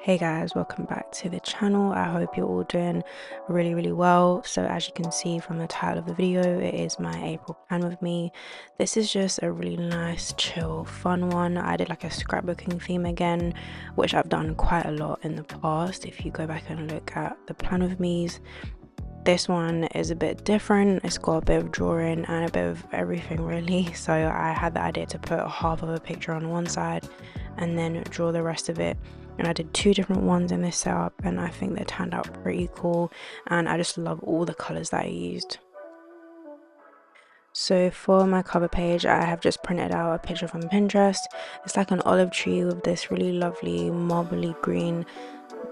Hey guys, welcome back to the channel. I hope you're all doing really well. So as you can see from the title of the video, it is my April plan with me. This is just a really nice, chill, fun one. I did like a scrapbooking theme again, which I've done quite a lot in the past. If you go back and look at the plan with me's, this one is a bit different. It's got a bit of drawing and a bit of everything really. So I had the idea to put half of a picture on one side and then draw the rest of it, and I did two different ones in this setup and I think they turned out pretty cool, and I just love all the colors that I used. So for my cover page, I have just printed out a picture from Pinterest. It's like an olive tree with this really lovely marbly green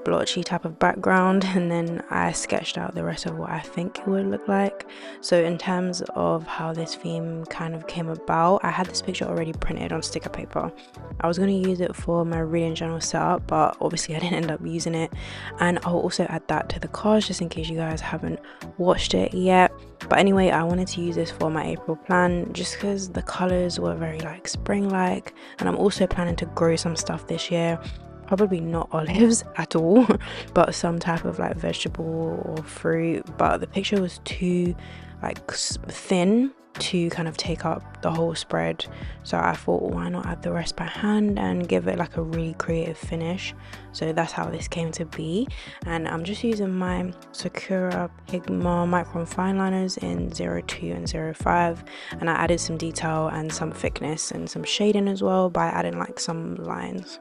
blotchy type of background, and then I sketched out the rest of what I think it would look like. So in terms of how this theme kind of came about, I had this picture already printed on sticker paper. I was going to use it for my reading journal setup, but obviously I didn't end up using it, and I'll also add that to the cards just in case you guys haven't watched it yet. But anyway, I wanted to use this for my April plan just because the colors were very like spring like, and I'm also planning to grow some stuff this year. Probably not olives at all, but some type of like vegetable or fruit. But the picture was too like thin to kind of take up the whole spread, so I thought, why not add the rest by hand and give it like a really creative finish. So that's how this came to be, and I'm just using my Sakura Pigma Micron fineliners in 02 and 05, and I added some detail and some thickness and some shading as well by adding like some lines.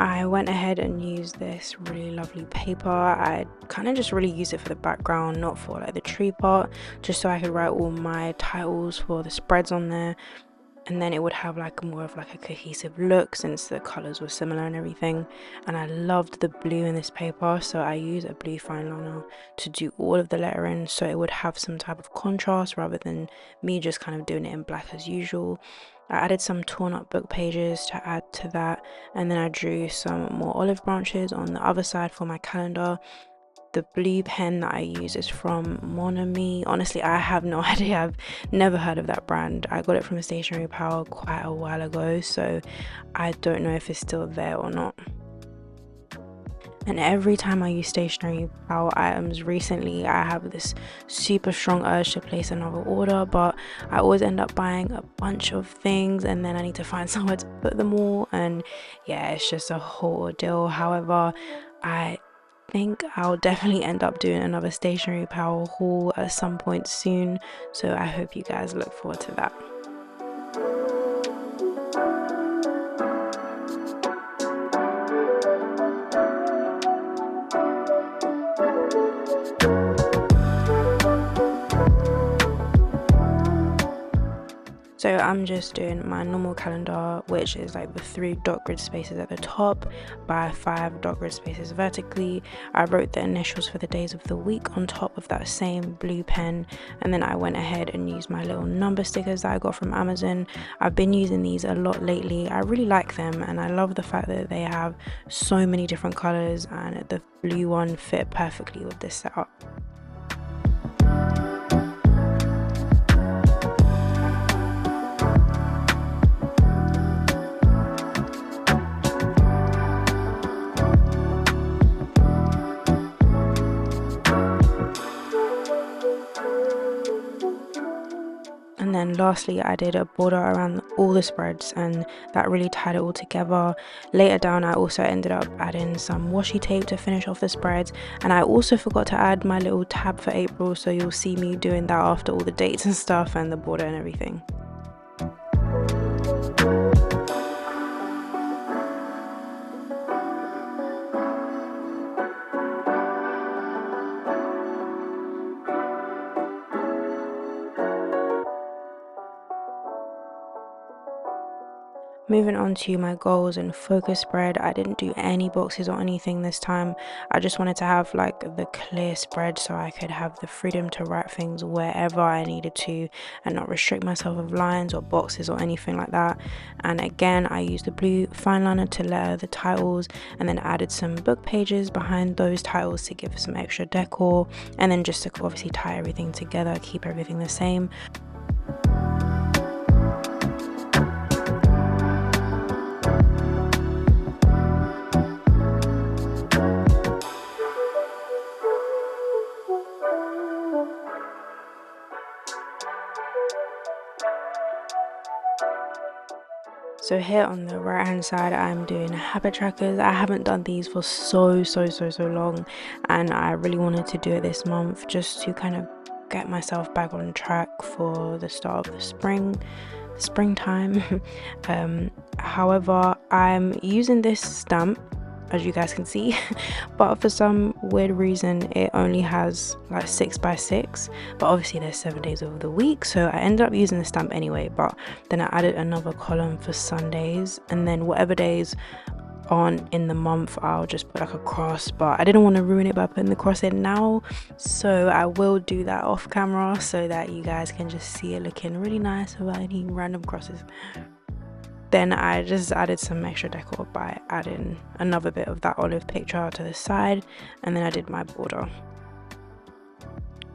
I went ahead and used this really lovely paper. I kind of just really used it for the background, not for like the tree part, just so I could write all my titles for the spreads on there, and then it would have like more of like a cohesive look since the colors were similar and everything. And I loved the blue in this paper, so I used a blue fineliner to do all of the lettering, so it would have some type of contrast rather than me just kind of doing it in black as usual. I added some torn up book pages to add to that, and then I drew some more olive branches on the other side for my calendar. The blue pen that I use is from Monami. Honestly, I have no idea. I've never heard of that brand. I got it from Stationery Power quite a while ago, so I don't know if it's still there or not. And every time I use Stationery Power items recently, I have this super strong urge to place another order, but I always end up buying a bunch of things and then I need to find somewhere to put them all, and yeah, it's just a whole ordeal. However, I think I'll definitely end up doing another Stationery Power haul at some point soon, so I hope you guys look forward to that. So I'm just doing my normal calendar, which is like the 3 dot grid spaces at the top by 5 dot grid spaces vertically. I wrote the initials for the days of the week on top of that same blue pen, and then I went ahead and used my little number stickers that I got from Amazon. I've been using these a lot lately. I really like them, and I love the fact that they have so many different colors, and the blue one fit perfectly with this setup. And then lastly, I did a border around all the spreads, and that really tied it all together. Later down, I also ended up adding some washi tape to finish off the spreads, and I also forgot to add my little tab for April, so you'll see me doing that after all the dates and stuff and the border and everything. Moving on to my goals and focus spread, I didn't do any boxes or anything this time. I just wanted to have like the clear spread so I could have the freedom to write things wherever I needed to and not restrict myself with lines or boxes or anything like that. And again, I used the blue fineliner to letter the titles and then added some book pages behind those titles to give some extra decor, and then just to obviously tie everything together, keep everything the same. So here on the right hand side, I'm doing habit trackers. I haven't done these for so long, and I really wanted to do it this month just to kind of get myself back on track for the start of the springtime. However, I'm using this stamp, as you guys can see, but for some weird reason it only has like 6x6, but obviously there's 7 days of the week, so I ended up using the stamp anyway. But then I added another column for Sundays, and then whatever days on in the month I'll just put like a cross, but I didn't want to ruin it by putting the cross in now, so I will do that off camera so that you guys can just see it looking really nice without any random crosses. Then I just added some extra decor by adding another bit of that olive picture to the side, and then I did my border.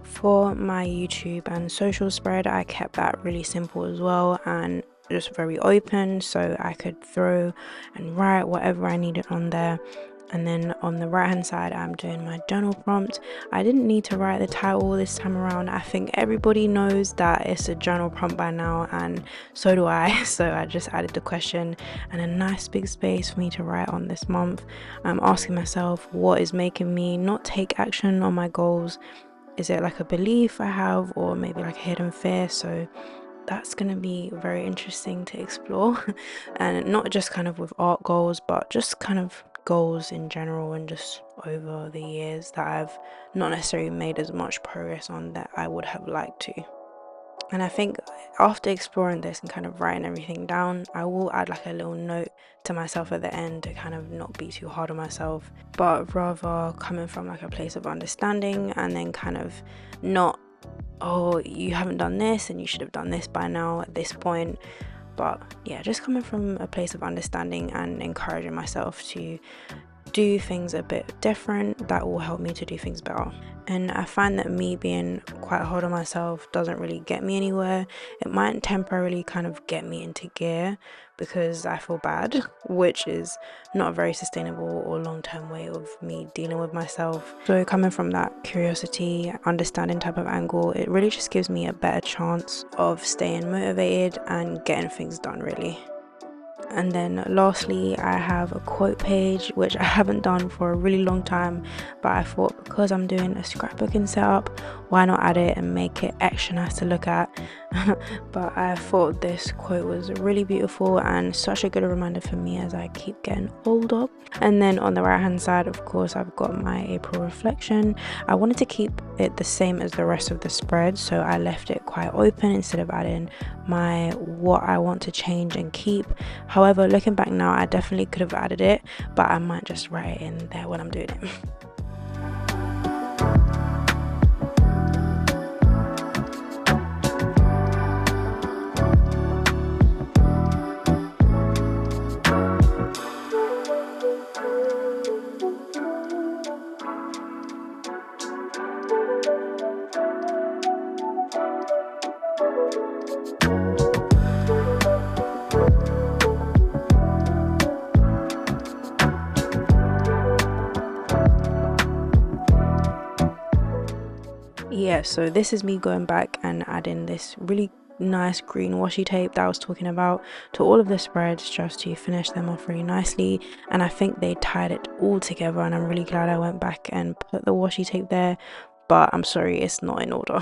For my YouTube and social spread, I kept that really simple as well and just very open, so I could throw and write whatever I needed on there. And then on the right hand side, I'm doing my journal prompt. I didn't need to write the title this time around. I think everybody knows that it's a journal prompt by now, and so do I. So I just added the question and a nice big space for me to write on this month. I'm asking myself, what is making me not take action on my goals? Is it like a belief I have, or maybe like a hidden fear? So that's going to be very interesting to explore. And not just kind of with art goals, but just kind of goals in general, and just over the years that I've not necessarily made as much progress on that I would have liked to. And I think after exploring this and kind of writing everything down, I will add like a little note to myself at the end to kind of not be too hard on myself, but rather coming from like a place of understanding, and then kind of not, oh, you haven't done this and you should have done this by now at this point. But yeah, just coming from a place of understanding and encouraging myself to do things a bit different that will help me to do things better. And I find that me being quite hard on myself doesn't really get me anywhere. It might temporarily kind of get me into gear because I feel bad, which is not a very sustainable or long-term way of me dealing with myself. So coming from that curiosity, understanding type of angle, it really just gives me a better chance of staying motivated and getting things done, really. And then lastly, I have a quote page, which I haven't done for a really long time, but I thought because I'm doing a scrapbooking setup, why not add it and make it extra nice to look at. But I thought this quote was really beautiful and such a good reminder for me as I keep getting older. And then on the right hand side, of course, I've got my April reflection. I wanted to keep it the same as the rest of the spread, so I left it quite open instead of adding my what I want to change and keep. However, looking back now, I definitely could have added it, but I might just write it in there when I'm doing it. Yeah, so this is me going back and adding this really nice green washi tape that I was talking about to all of the spreads just to finish them off really nicely. And I think they tied it all together, and I'm really glad I went back and put the washi tape there, but I'm sorry, it's not in order.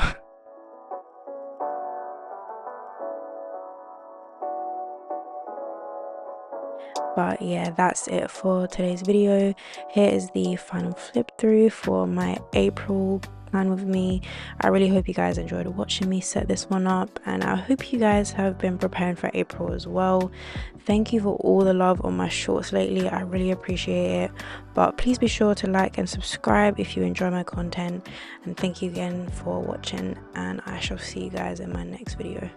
But yeah, that's it for today's video. Here is the final flip through for my April plan with me. I really hope you guys enjoyed watching me set this one up, and I hope you guys have been preparing for April as well. Thank you for all the love on my shorts lately. I really appreciate it. But please be sure to like and subscribe if you enjoy my content, and thank you again for watching, and I shall see you guys in my next video.